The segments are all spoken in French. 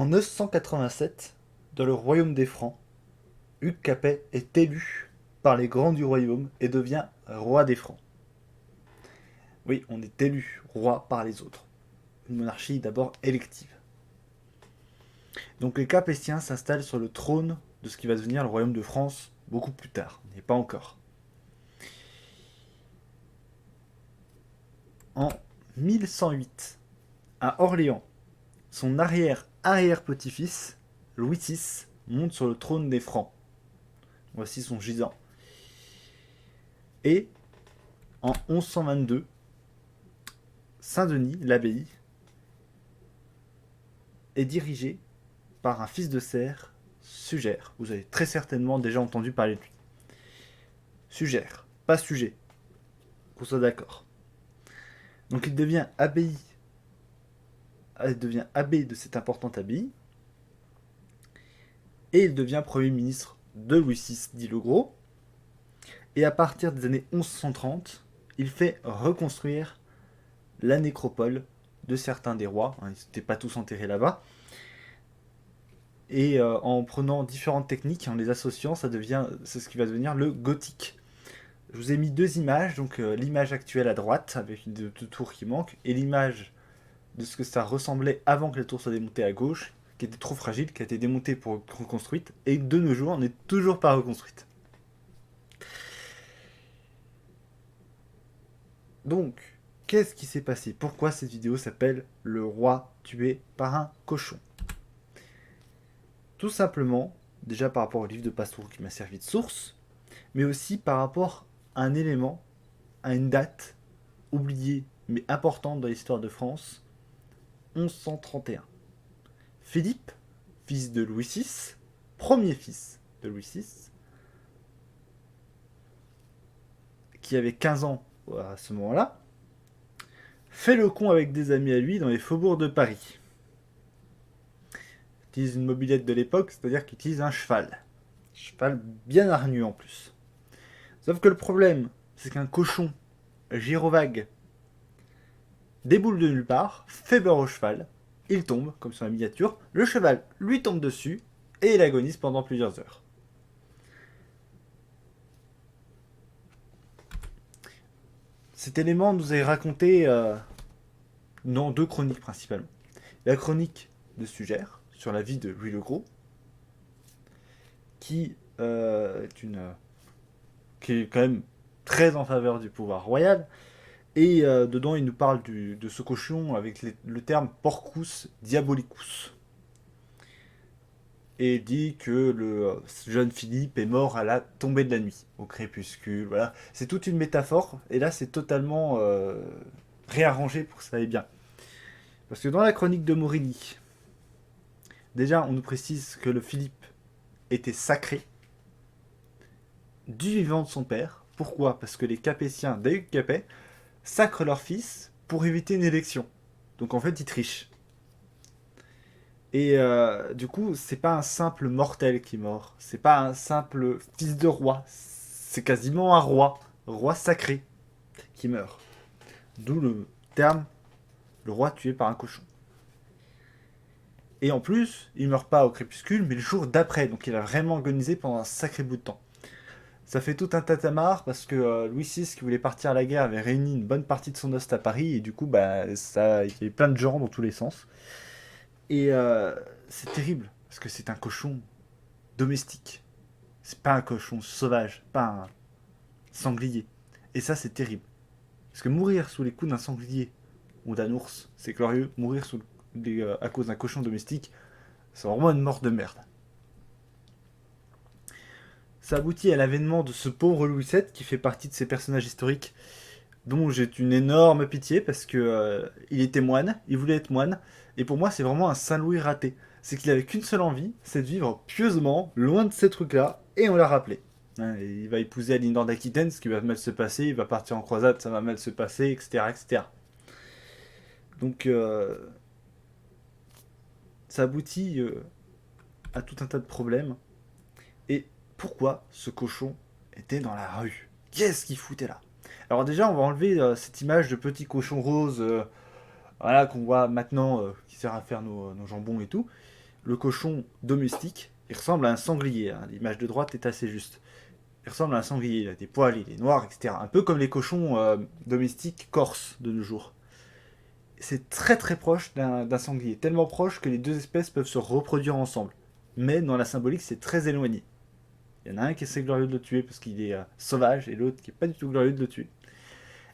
En 987, dans le royaume des Francs, Hugues Capet est élu par les grands du royaume et devient roi des Francs. Oui, on est élu roi par les autres. Une monarchie d'abord élective. Donc les Capétiens s'installent sur le trône de ce qui va devenir le royaume de France beaucoup plus tard, mais pas encore. En 1108, à Orléans, son arrière-arrière-petit-fils, Louis VI, monte sur le trône des Francs. Voici son gisant. Et en 1122, Saint-Denis, l'abbaye, est dirigée par un fils de serf, Sugère. Vous avez très certainement déjà entendu parler de lui. Sugère, pas sujet, qu'on soit d'accord. Donc il devient abbé de cette importante abbaye, et il devient premier ministre de Louis VI, dit le Gros. Et à partir des années 1130, il fait reconstruire la nécropole de certains des rois. Ils n'étaient pas tous enterrés là-bas. Et en prenant différentes techniques, en les associant, c'est ce qui va devenir le gothique. Je vous ai mis deux images, donc l'image actuelle à droite, avec deux tours qui manquent, et l'image de ce que ça ressemblait avant que la tour soit démontée à gauche, qui était trop fragile, qui a été démontée pour être reconstruite, et de nos jours, on n'est toujours pas reconstruite. Donc, qu'est-ce qui s'est passé? Pourquoi cette vidéo s'appelle Le roi tué par un cochon? Tout simplement, déjà par rapport au livre de Passereau qui m'a servi de source, mais aussi par rapport à un élément, à une date oubliée mais importante dans l'histoire de France, 1131. Philippe, fils de Louis VI, premier fils de Louis VI, qui avait 15 ans à ce moment-là, fait le con avec des amis à lui dans les faubourgs de Paris. Il utilise une mobilette de l'époque, c'est-à-dire qu'il utilise un cheval. Cheval bien hargnu en plus. Sauf que le problème, c'est qu'un cochon gyrovague déboule de nulle part, fait peur au cheval, il tombe, comme sur la miniature, le cheval lui tombe dessus, et il agonise pendant plusieurs heures. Cet élément nous est raconté dans deux chroniques principalement. La chronique de Sugère, sur la vie de Louis le Gros, qui est quand même très en faveur du pouvoir royal, et dedans il nous parle de ce cochon avec le terme Porcus Diabolicus. Et il dit que le jeune Philippe est mort à la tombée de la nuit, au crépuscule, voilà. C'est toute une métaphore, et là c'est totalement réarrangé pour que ça aille bien. Parce que dans la chronique de Morigny, déjà on nous précise que le Philippe était sacré du vivant de son père. Pourquoi? Parce que les Capétiens d'Hugues Capet sacrent leur fils pour éviter une élection. Donc en fait ils trichent. Et du coup, c'est pas un simple mortel qui est mort. C'est pas un simple fils de roi. C'est quasiment un roi sacré, qui meurt. D'où le terme le roi tué par un cochon. Et en plus, il meurt pas au crépuscule, mais le jour d'après. Donc il a vraiment agonisé pendant un sacré bout de temps. Ça fait tout un tatamar parce que Louis VI, qui voulait partir à la guerre, avait réuni une bonne partie de son host à Paris. Et du coup, il y avait plein de gens dans tous les sens. Et c'est terrible, parce que c'est un cochon domestique. C'est pas un cochon sauvage, pas un sanglier. Et ça, c'est terrible. Parce que mourir sous les coups d'un sanglier ou d'un ours, c'est glorieux. Mourir à cause d'un cochon domestique, c'est vraiment une mort de merde. Ça aboutit à l'avènement de ce pauvre Louis VII qui fait partie de ces personnages historiques dont j'ai une énorme pitié parce que il était moine, il voulait être moine, et pour moi c'est vraiment un Saint-Louis raté. C'est qu'il avait qu'une seule envie, c'est de vivre pieusement, loin de ces trucs-là, et on l'a rappelé. Hein, et il va épouser Aline d'Aquitaine, ce qui va mal se passer, il va partir en croisade, ça va mal se passer, etc. etc. Donc ça aboutit à tout un tas de problèmes. Et pourquoi ce cochon était dans la rue? Qu'est-ce qu'il foutait là? Alors déjà, on va enlever cette image de petit cochon rose voilà, qu'on voit maintenant, qui sert à faire nos jambons et tout. le cochon domestique, il ressemble à un sanglier, hein. L'image de droite est assez juste. Il ressemble à un sanglier, il a des poils, il est noir, etc. Un peu comme les cochons domestiques corses de nos jours. C'est très très proche d'un sanglier, tellement proche que les deux espèces peuvent se reproduire ensemble. Mais dans la symbolique, c'est très éloigné. Il y en a un qui essaie glorieux de le tuer parce qu'il est sauvage et l'autre qui est pas du tout glorieux de le tuer.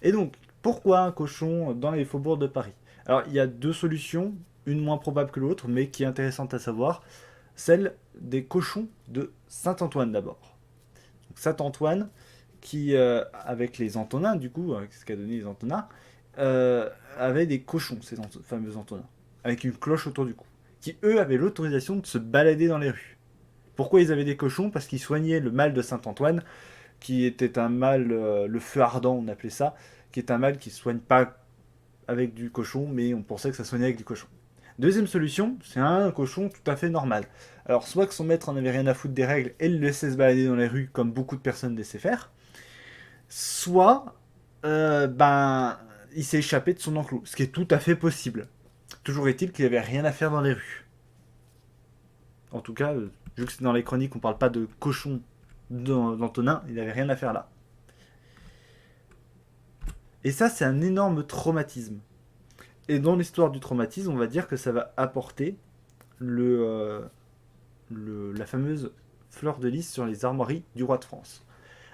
Et donc, pourquoi un cochon dans les faubourgs de Paris? Alors, il y a deux solutions, une moins probable que l'autre, mais qui est intéressante à savoir. Celle des cochons de Saint-Antoine d'abord. Saint-Antoine, qui, avec les Antonins, du coup, avec ce qu'a donné les Antonins, avait des cochons, ces fameux Antonins, avec une cloche autour du cou, qui eux avaient l'autorisation de se balader dans les rues. Pourquoi ils avaient des cochons? Parce qu'ils soignaient le mal de Saint-Antoine, qui était un mal, le feu ardent, on appelait ça, qui est un mal qui ne soigne pas avec du cochon, mais on pensait que ça soignait avec du cochon. Deuxième solution, c'est un cochon tout à fait normal. Alors, soit que son maître en avait rien à foutre des règles et le laissait se balader dans les rues comme beaucoup de personnes laissaient faire, soit, il s'est échappé de son enclos, ce qui est tout à fait possible. Toujours est-il qu'il avait rien à faire dans les rues. En tout cas, vu que c'est dans les chroniques, on parle pas de cochon d'Antonin, il avait rien à faire là. Et ça, c'est un énorme traumatisme. Et dans l'histoire du traumatisme, on va dire que ça va apporter la fameuse fleur de lys sur les armoiries du roi de France.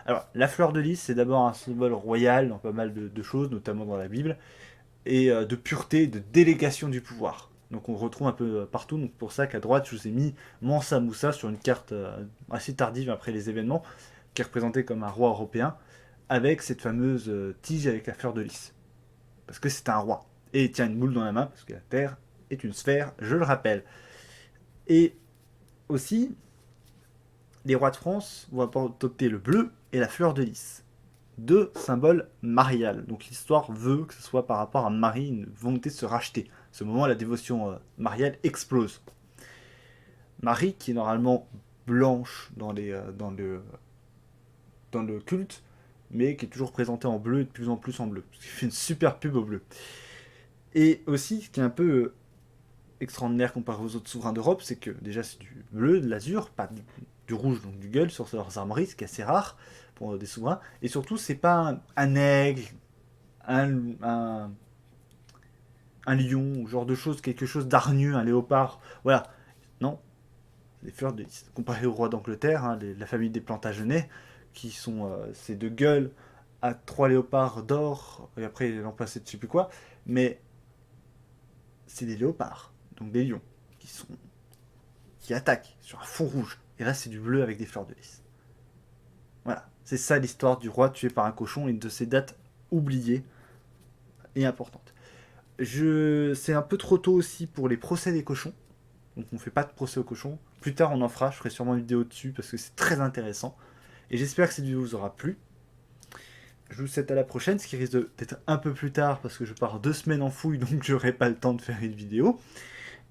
Alors, la fleur de lys, c'est d'abord un symbole royal dans pas mal de choses, notamment dans la Bible, et de pureté, de délégation du pouvoir. Donc on retrouve un peu partout, donc pour ça qu'à droite, je vous ai mis Mansa Moussa sur une carte assez tardive après les événements, qui est représenté comme un roi européen, avec cette fameuse tige avec la fleur de lys. Parce que c'est un roi. Et il tient une boule dans la main, parce que la Terre est une sphère, je le rappelle. Et aussi, les rois de France vont adopter le bleu et la fleur de lys. Deux symboles mariales. Donc l'histoire veut que ce soit par rapport à Marie, une volonté de se racheter. À ce moment, la dévotion mariale explose. Marie, qui est normalement blanche dans le culte, mais qui est toujours présentée en bleu et de plus en plus en bleu. Ce qui fait une super pub au bleu. Et aussi, ce qui est un peu extraordinaire comparé aux autres souverains d'Europe, c'est que déjà c'est du bleu, de l'azur, pas du rouge, donc du gueule sur leurs armoiries, ce qui est assez rare pour des souverains. Et surtout, c'est pas un aigle, un, un, un lion, genre de choses, quelque chose d'hargneux, un léopard. Voilà. Non, les fleurs de lys. Comparé au roi d'Angleterre, hein, la famille des Plantagenets, qui sont ces deux gueules à trois léopards d'or, et après ils l'ont passé de je sais plus quoi, mais c'est des léopards, donc des lions, qui attaquent sur un fond rouge. Et là, c'est du bleu avec des fleurs de lys. Voilà, c'est ça l'histoire du roi tué par un cochon, une de ces dates oubliées et importantes. C'est un peu trop tôt aussi pour les procès des cochons, donc on fait pas de procès aux cochons. Plus tard, on en fera, je ferai sûrement une vidéo dessus parce que c'est très intéressant. Et j'espère que cette vidéo vous aura plu. Je vous souhaite à la prochaine, ce qui risque d'être un peu plus tard parce que je pars 2 semaines en fouille, donc j'aurai pas le temps de faire une vidéo.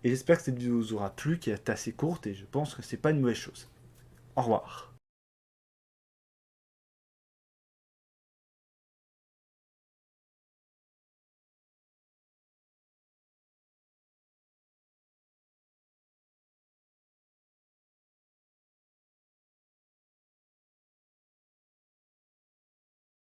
Et j'espère que cette vidéo vous aura plu, qui est assez courte, et je pense que c'est pas une mauvaise chose. Au revoir.